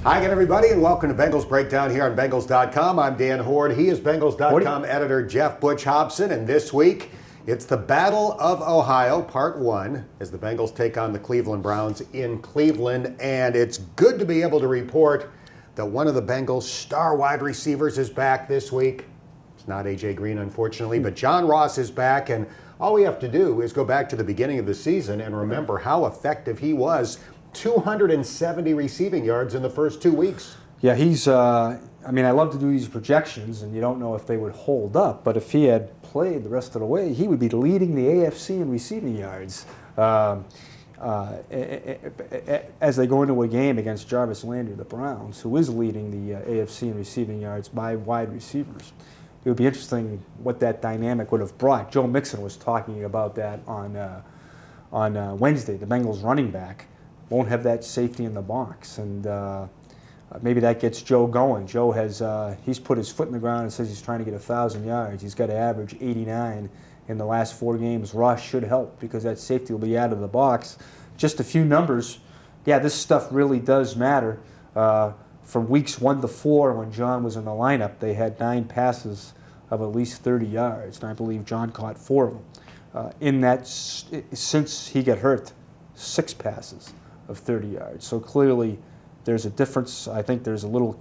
Hi again, everybody, and welcome to Bengals Breakdown here on Bengals.com. I'm Dan Hoard. He is Bengals.com editor Geoff "Butch" Hobson, and this week it's the Battle of Ohio, Part 1, as the Bengals take on the Cleveland Browns in Cleveland. And it's good to be able to report that one of the Bengals' star wide receivers is back this week. It's not A.J. Green, unfortunately, but John Ross is back, and all we have to do is go back to the beginning of the season and remember how effective he was. 270 receiving yards in the first 2 weeks. Yeah, I love to do these projections, and you don't know if they would hold up, but if he had played the rest of the way, he would be leading the AFC in receiving yards as they go into a game against Jarvis Landry, the Browns, who is leading the AFC in receiving yards by wide receivers. It would be interesting what that dynamic would have brought. Joe Mixon was talking about that on Wednesday, the Bengals running back. Won't have that safety in the box, and maybe that gets Joe going. Joe he's put his foot in the ground and says he's trying to get 1,000 yards. He's got to average 89 in the last 4 games. Ross should help because that safety will be out of the box. Just a few numbers. Yeah, this stuff really does matter. From weeks 1 to 4, when John was in the lineup, they had 9 passes of at least 30 yards, and I believe John caught 4 of them. Since he got hurt, 6 passes of 30 yards. So clearly there's a difference. I think there's a little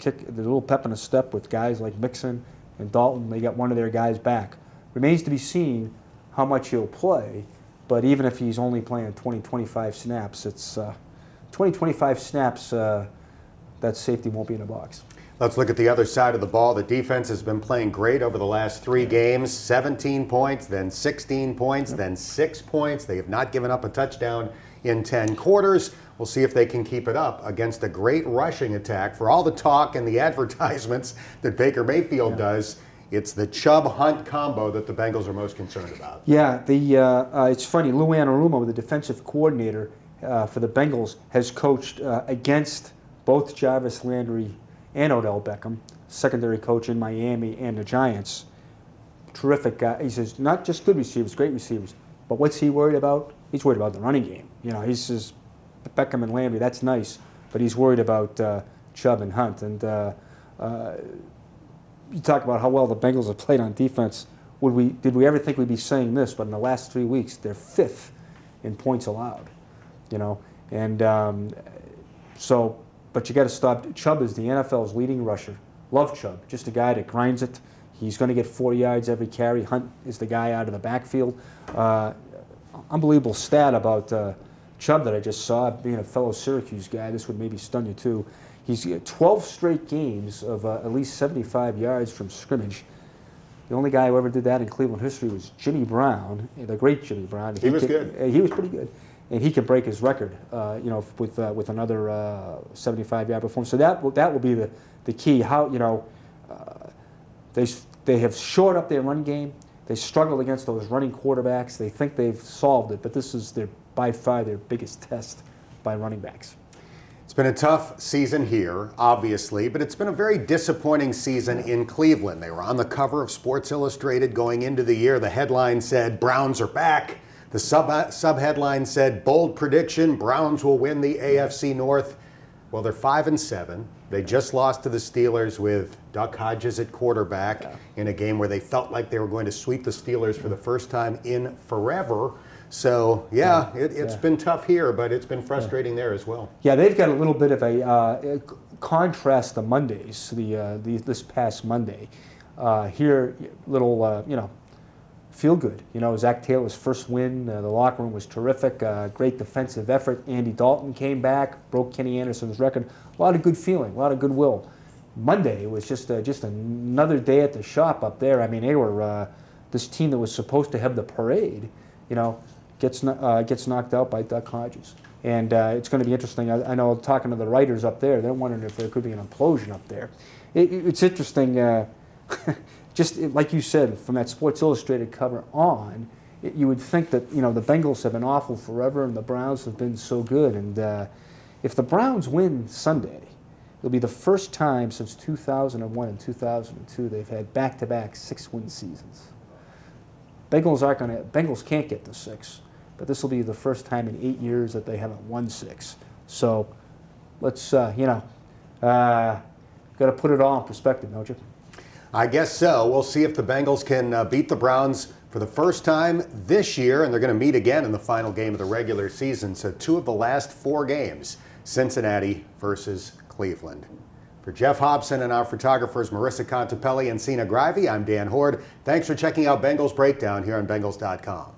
pep in a step with guys like Mixon and Dalton. They got one of their guys back. Remains to be seen how much he'll play, but even if he's only playing 20-25 snaps, it's 20-25 snaps, that safety won't be in the box. Let's look at the other side of the ball. The defense has been playing great over the last 3 games. 17 points, then 16 points, then 6 points. They have not given up a touchdown in 10 quarters. We'll see if they can keep it up against a great rushing attack. For all the talk and the advertisements that Baker Mayfield does, it's the Chubb-Hunt combo that the Bengals are most concerned about. Yeah, it's funny. Lou Anarumo, the defensive coordinator for the Bengals, has coached against both Jarvis Landry and Odell Beckham, secondary coach in Miami and the Giants. Terrific guy. He says not just good receivers, great receivers, but what's he worried about? He's worried about the running game. He says Beckham and Landry, that's nice, but he's worried about Chubb and Hunt. And you talk about how well the Bengals have played on defense. Did we ever think we'd be saying this? But in the last 3 weeks, they're 5th in points allowed. But you got to stop. Chubb is the NFL's leading rusher. Love Chubb, just a guy that grinds it. He's going to get 40 yards every carry. Hunt is the guy out of the backfield. Unbelievable stat about Chubb that I just saw. Being a fellow Syracuse guy, this would maybe stun you too. He's 12 straight games of at least 75 yards from scrimmage. The only guy who ever did that in Cleveland history was Jimmy Brown, the great Jimmy Brown. He was good. He was pretty good. And he can break his record, with another 75-yard performance. So that will be the key. How they have shored up their run game. They struggle against those running quarterbacks. They think they've solved it, but this is by far their biggest test by running backs. It's been a tough season here, obviously, but it's been a very disappointing season in Cleveland. They were on the cover of Sports Illustrated going into the year. The headline said, "Browns are back." The sub-headline said, "Bold prediction, Browns will win the AFC North." Well, they're 5-7. They just lost to the Steelers with Duck Hodges at quarterback in a game where they felt like they were going to sweep the Steelers for the first time in forever. So, it's been tough here, but it's been frustrating there as well. Yeah, they've got a little bit of a contrast to Mondays, this past Monday. Here, feel good. Zach Taylor's first win. The locker room was terrific. Great defensive effort. Andy Dalton came back, broke Kenny Anderson's record. A lot of good feeling, a lot of goodwill. Monday was just another day at the shop up there. They were this team that was supposed to have the parade. Gets knocked out by Duck Hodges, and it's going to be interesting. I know talking to the writers up there, they're wondering if there could be an implosion up there. It's interesting. Just like you said, from that Sports Illustrated cover on, you would think that the Bengals have been awful forever and the Browns have been so good. And if the Browns win Sunday, it'll be the first time since 2001 and 2002 they've had back-to-back 6-win seasons. Bengals can't get to 6, but this will be the first time in 8 years that they haven't won 6. So let's Got to put it all in perspective, don't you? I guess so. We'll see if the Bengals can beat the Browns for the first time this year, and they're going to meet again in the final game of the regular season. So 2 of the last 4 games, Cincinnati versus Cleveland. For Geoff Hobson and our photographers Marissa Contepelli and Sina Grivey, I'm Dan Hoard. Thanks for checking out Bengals Breakdown here on Bengals.com.